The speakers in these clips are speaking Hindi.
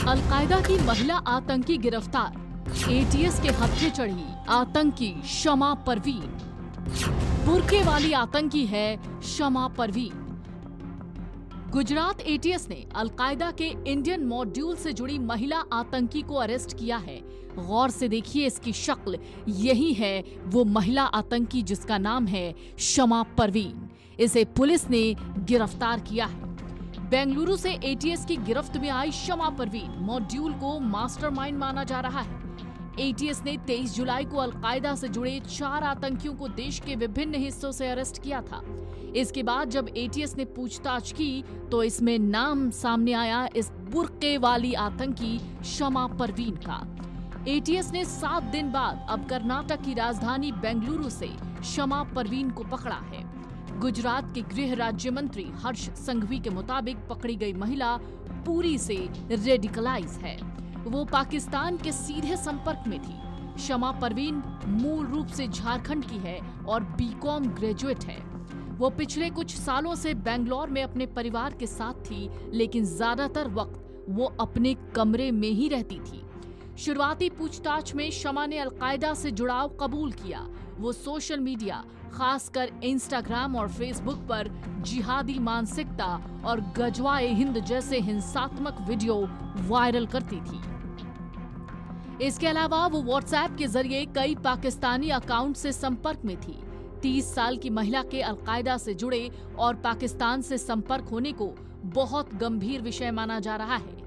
अलकायदा की महिला आतंकी गिरफ्तार, एटीएस के हत्थे चढ़ी आतंकी शमा परवीन। बुर्के वाली आतंकी है शमा परवीन। गुजरात एटीएस ने अलकायदा के इंडियन मॉड्यूल से जुड़ी महिला आतंकी को अरेस्ट किया है। गौर से देखिए इसकी शक्ल, यही है वो महिला आतंकी जिसका नाम है शमा परवीन। इसे पुलिस ने गिरफ्तार किया है। बेंगलुरु से एटीएस की गिरफ्त में आई शमा परवीन मॉड्यूल को मास्टरमाइंड माना जा रहा है। एटीएस ने 23 जुलाई को अलकायदा से जुड़े 4 आतंकियों को देश के विभिन्न हिस्सों से अरेस्ट किया था। इसके बाद जब एटीएस ने पूछताछ की तो इसमें नाम सामने आया इस बुर्के वाली आतंकी शमा परवीन का। एटीएस ने 7 दिन बाद अब कर्नाटक की राजधानी बेंगलुरु से शमा परवीन को पकड़ा है। गुजरात के गृह राज्य मंत्री हर्ष संघवी के मुताबिक पकड़ी गई महिला पूरी से रेडिकलाइज है। वो पाकिस्तान के सीधे संपर्क में थी। शमा परवीन मूल रूप से झारखंड की है और बीकॉम ग्रेजुएट है। वो पिछले कुछ सालों से बेंगलोर में अपने परिवार के साथ थी, लेकिन ज्यादातर वक्त वो अपने कमरे में ही रहती थी। शुरुआती पूछताछ में शमा ने अलकायदा से जुड़ाव कबूल किया। वो सोशल मीडिया, खासकर इंस्टाग्राम और फेसबुक पर जिहादी मानसिकता और गजवाए हिंद जैसे हिंसात्मक वीडियो वायरल करती थी। इसके अलावा वो व्हाट्सएप के जरिए कई पाकिस्तानी अकाउंट से संपर्क में थी। 30 साल की महिला के अलकायदा से जुड़े और पाकिस्तान से संपर्क होने को बहुत गंभीर विषय माना जा रहा है।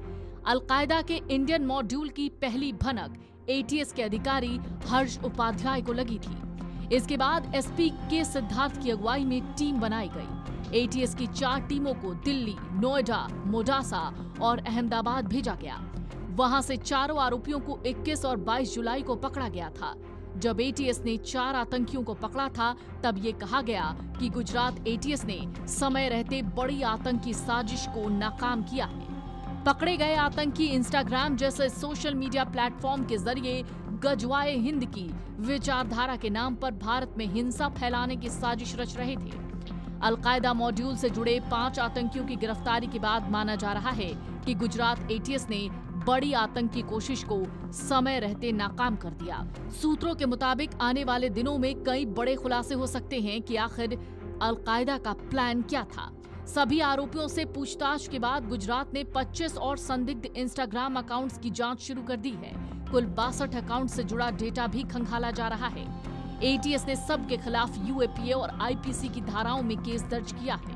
अलकायदा के इंडियन मॉड्यूल की पहली भनक एटीएस के अधिकारी हर्ष उपाध्याय को लगी थी। इसके बाद एसपी के सिद्धार्थ की अगुवाई में टीम बनाई गई। एटीएस की 4 टीमों को दिल्ली, नोएडा, मोडासा और अहमदाबाद भेजा गया। वहां से चारों आरोपियों को 21 और 22 जुलाई को पकड़ा गया था। जब एटीएस ने 4 आतंकियों को पकड़ा था तब ये कहा गया कि गुजरात एटीएस ने समय रहते बड़ी आतंकी साजिश को नाकाम किया है। पकड़े गए आतंकी इंस्टाग्राम जैसे सोशल मीडिया प्लेटफॉर्म के जरिए गजवाए हिंद की विचारधारा के नाम पर भारत में हिंसा फैलाने की साजिश रच रहे थे। अलकायदा मॉड्यूल से जुड़े 5 आतंकियों की गिरफ्तारी के बाद माना जा रहा है कि गुजरात एटीएस ने बड़ी आतंकी कोशिश को समय रहते नाकाम कर दिया। सूत्रों के मुताबिक आने वाले दिनों में कई बड़े खुलासे हो सकते हैं कि आखिर अलकायदा का प्लान क्या था। सभी आरोपियों से पूछताछ के बाद गुजरात ने 25 और संदिग्ध इंस्टाग्राम अकाउंट्स की जांच शुरू कर दी है। कुल 62 अकाउंट से जुड़ा डेटा भी खंगाला जा रहा है। एटीएस ने सबके खिलाफ यूएपीए और आईपीसी की धाराओं में केस दर्ज किया है।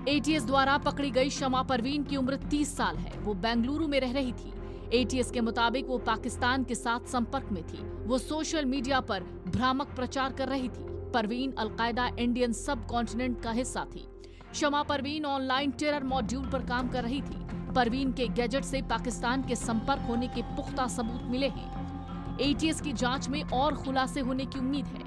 एटीएस द्वारा पकड़ी गई शमा परवीन की उम्र 30 साल है। वो बेंगलुरु में रह रही थी। एटीएस के मुताबिक वो पाकिस्तान के साथ संपर्क में थी। वो सोशल मीडिया पर भ्रामक प्रचार कर रही थी। परवीन अलकायदा इंडियन सब कॉन्टिनेंट का हिस्सा थी। शमा परवीन ऑनलाइन टेरर मॉड्यूल पर काम कर रही थी। परवीन के गैजेट से पाकिस्तान के संपर्क होने के पुख्ता सबूत मिले हैं। एटीएस की जांच में और खुलासे होने की उम्मीद है।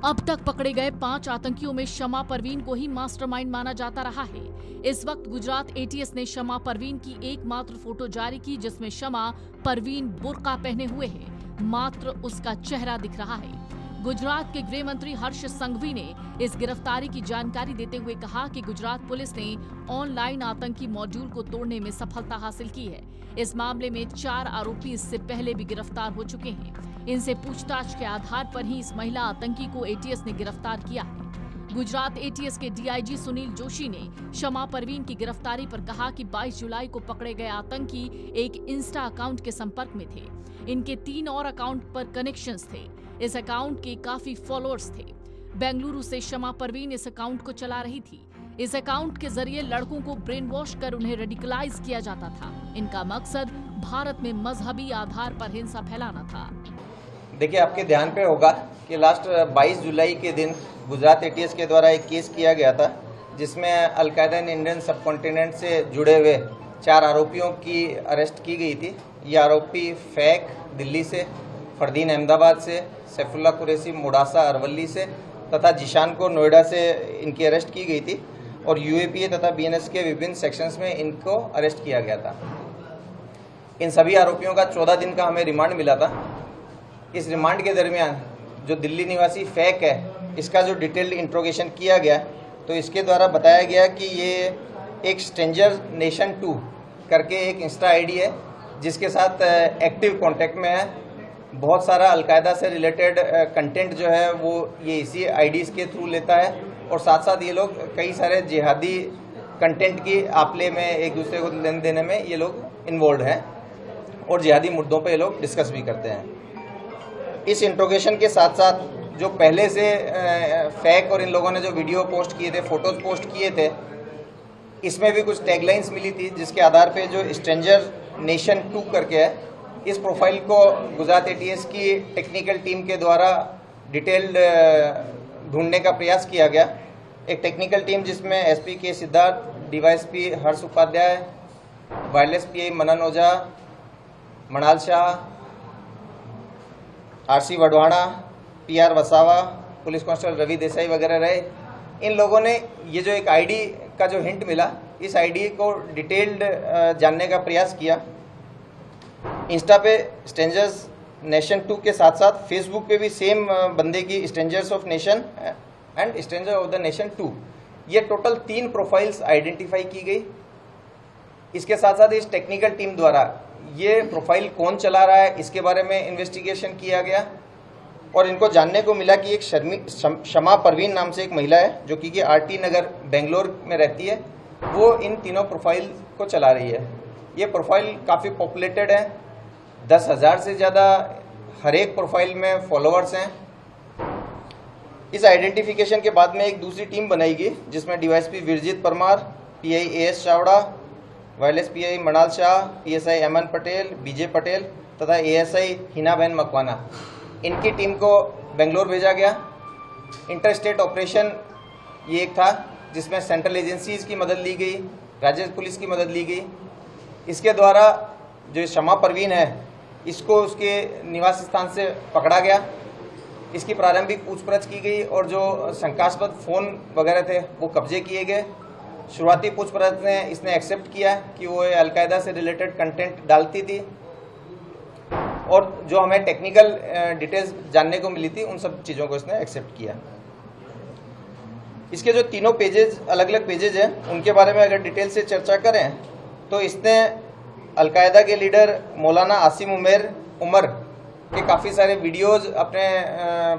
अब तक पकड़े गए 5 आतंकियों में शमा परवीन को ही मास्टरमाइंड माना जाता रहा है। इस वक्त गुजरात एटीएस ने शमा परवीन की एकमात्र फोटो जारी की जिसमें शमा परवीन बुर्का पहने हुए है। मात्र उसका चेहरा दिख रहा है। गुजरात के गृह मंत्री हर्ष संघवी ने इस गिरफ्तारी की जानकारी देते हुए कहा कि गुजरात पुलिस ने ऑनलाइन आतंकी मॉड्यूल को तोड़ने में सफलता हासिल की है। इस मामले में 4 आरोपी इससे पहले भी गिरफ्तार हो चुके हैं। इनसे पूछताछ के आधार पर ही इस महिला आतंकी को एटीएस ने गिरफ्तार किया है। गुजरात एटीएस के डीआईजी सुनील जोशी ने शमा परवीन की गिरफ्तारी पर कहा कि 22 जुलाई को पकड़े गए आतंकी एक इंस्टा अकाउंट के संपर्क में थे। इनके 3 और अकाउंट पर कनेक्शंस थे। इस अकाउंट के काफी फॉलोअर्स थे। बेंगलुरु से शमा परवीन इस अकाउंट को चला रही थी। इस अकाउंट के जरिए लड़कों को ब्रेन वॉश कर उन्हें रेडिकलाइज किया जाता था। इनका मकसद भारत में मजहबी आधार पर हिंसा फैलाना था। देखिए, आपके ध्यान पे होगा कि लास्ट 22 जुलाई के दिन गुजरात एटीएस के द्वारा एक केस किया गया था जिसमें अलकायदा इंडियन सब कॉन्टिनेंट से जुड़े हुए 4 आरोपियों की अरेस्ट की गई थी। ये आरोपी फैक दिल्ली से, फरदीन अहमदाबाद से, सैफुल्ला कुरैशी मोडासा अरवली से तथा जिशान को नोएडा से इनकी अरेस्ट की गई थी और यूएपीए तथा बीएनएस के विभिन्न सेक्शंस में इनको अरेस्ट किया गया था। इन सभी आरोपियों का 14 दिन का हमें रिमांड मिला था। इस रिमांड के दरमियान जो दिल्ली निवासी फैक है, इसका जो डिटेल्ड इंट्रोगेशन किया गया तो इसके द्वारा बताया गया कि ये एक स्ट्रेंजर नेशन 2 करके एक इंस्टा आईडी है जिसके साथ एक्टिव कांटेक्ट में है। बहुत सारा अलकायदा से रिलेटेड कंटेंट जो है वो ये इसी आईडीज़ के थ्रू लेता है और साथ साथ ये लोग कई सारे जिहादी कंटेंट की आपले में एक दूसरे को लेन देने में ये लोग इन्वॉल्व हैं और जिहादी मुद्दों पे ये लोग डिस्कस भी करते हैं। इस इंट्रोगेशन के साथ साथ जो पहले से फेक और इन लोगों ने जो वीडियो पोस्ट किए थे, फोटोज पोस्ट किए थे, इसमें भी कुछ टैगलाइंस मिली थी जिसके आधार पे जो स्ट्रेंजर नेशन 2 करके है, इस प्रोफाइल को गुजरात एटीएस की टेक्निकल टीम के द्वारा डिटेल्ड ढूंढने का प्रयास किया गया। एक टेक्निकल टीम जिसमें एसपी के Siddharth, DYSP Harsh Upadhyay, wireless PI Manan Ojha, Manal Shah, RC Vadvana, PR Vasava, police constable Ravi Desai वगैरह रहे। इन लोगों ने ये जो एक आईडी का जो हिंट मिला, इस आईडी को डिटेल्ड जानने का प्रयास किया। इंस्टा पे स्ट्रेंजर्स नेशन 2 के साथ साथ फेसबुक पे भी सेम बंदे की strangers of nation and stranger of the nation 2, ये टोटल 3 प्रोफाइल्स आइडेंटिफाई की गई। इसके साथ साथ इस टेक्निकल टीम द्वारा ये प्रोफाइल कौन चला रहा है इसके बारे में इन्वेस्टिगेशन किया गया और इनको जानने को मिला कि एक शमा परवीन नाम से एक महिला है जो कि आरटी नगर बेंगलोर में रहती है, वो इन तीनों प्रोफाइल को चला रही है। ये प्रोफाइल काफ़ी पॉपुलेटेड है, 10,000 से ज़्यादा हर एक प्रोफाइल में फॉलोअर्स हैं। इस आइडेंटिफिकेशन के बाद में एक दूसरी टीम बनाएगी जिसमें DYSP Virjit Parmar, PI AS Chavda, wireless PI Manal Shah, PSI Aman Patel, BJ Patel तथा एएसआई हिनाबेन मकवाना, इनकी टीम को बेंगलोर भेजा गया। इंटर स्टेट ऑपरेशन ये एक था जिसमें सेंट्रल एजेंसीज की मदद ली गई, राज्य पुलिस की मदद ली गई। इसके द्वारा जो शमा परवीन है इसको उसके निवास स्थान से पकड़ा गया, इसकी प्रारंभिक पूछपरछ की गई और जो शंकास्पद फ़ोन वगैरह थे वो कब्जे किए गए। शुरुआती पूछपरछ में इसने एक्सेप्ट किया कि वो अलकायदा से रिलेटेड कंटेंट डालती थी और जो हमें टेक्निकल डिटेल्स जानने को मिली थी उन सब चीज़ों को इसने एक्सेप्ट किया। इसके जो तीनों पेजेज अलग अलग पेजेज हैं उनके बारे में अगर डिटेल से चर्चा करें तो इसने अलकायदा के लीडर मौलाना आसिम उमर के काफ़ी सारे वीडियोस अपने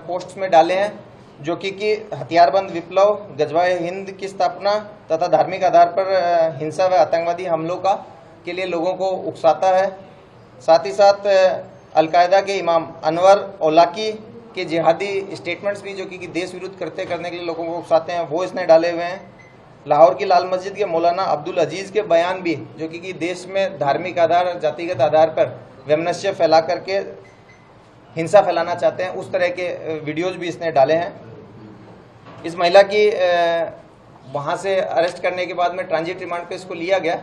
पोस्ट्स में डाले हैं जो कि हथियारबंद विप्लव, गजवाए हिंद की स्थापना तथा धार्मिक आधार पर हिंसा व आतंकवादी हमलों के लिए लोगों को उकसाता है। साथ ही साथ अलकायदा के इमाम अनवर औलाकी के जिहादी स्टेटमेंट्स भी जो कि देश विरुद्ध करने के लिए लोगों को उकसाते हैं वो इसने डाले हुए हैं। लाहौर की लाल मस्जिद के मौलाना अब्दुल अजीज़ के बयान भी जो कि देश में धार्मिक आधार, जातिगत आधार पर वैमनस्य फैला करके हिंसा फैलाना चाहते हैं, उस तरह के वीडियोज भी इसने डाले हैं। इस महिला की वहाँ से अरेस्ट करने के बाद में ट्रांजिट रिमांड पे इसको लिया गया।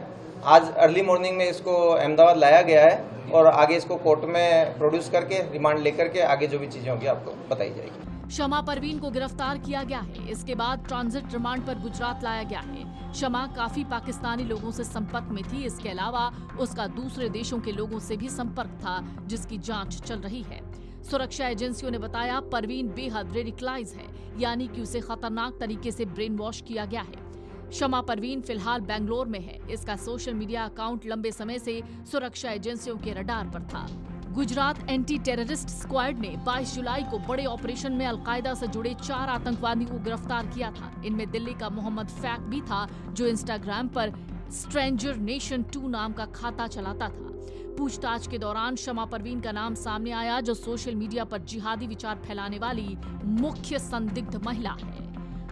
आज अर्ली मॉर्निंग में इसको अहमदाबाद लाया गया है और आगे इसको कोर्ट में प्रोड्यूस करके रिमांड लेकर के आगे जो भी चीज़ें होंगी आपको बताई जाएगी। शमा परवीन को गिरफ्तार किया गया है। इसके बाद ट्रांजिट रिमांड पर गुजरात लाया गया है। शमा काफी पाकिस्तानी लोगों से संपर्क में थी। इसके अलावा उसका दूसरे देशों के लोगों से भी संपर्क था जिसकी जांच चल रही है। सुरक्षा एजेंसियों ने बताया परवीन बेहद रेडिकलाइज है, यानी कि उसे खतरनाक तरीके से ब्रेन वॉश किया गया है। शमा परवीन फिलहाल बेंगलोर में है। इसका सोशल मीडिया अकाउंट लंबे समय से सुरक्षा एजेंसियों के रडार पर था। गुजरात एंटी टेररिस्ट स्क्वाड ने 22 जुलाई को बड़े ऑपरेशन में अलकायदा से जुड़े 4 आतंकवादियों को गिरफ्तार किया था। इनमें दिल्ली का मोहम्मद फैक भी था जो इंस्टाग्राम पर स्ट्रेंजर नेशन 2 नाम का खाता चलाता था। पूछताछ के दौरान शमा परवीन का नाम सामने आया जो सोशल मीडिया पर जिहादी विचार फैलाने वाली मुख्य संदिग्ध महिला है।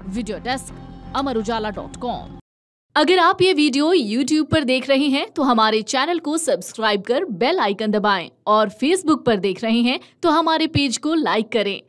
वीडियो डेस्क अमरउजाला.com। अगर आप ये वीडियो YouTube पर देख रहे हैं तो हमारे चैनल को सब्सक्राइब कर बेल आइकन दबाएं और Facebook पर देख रहे हैं तो हमारे पेज को लाइक करें।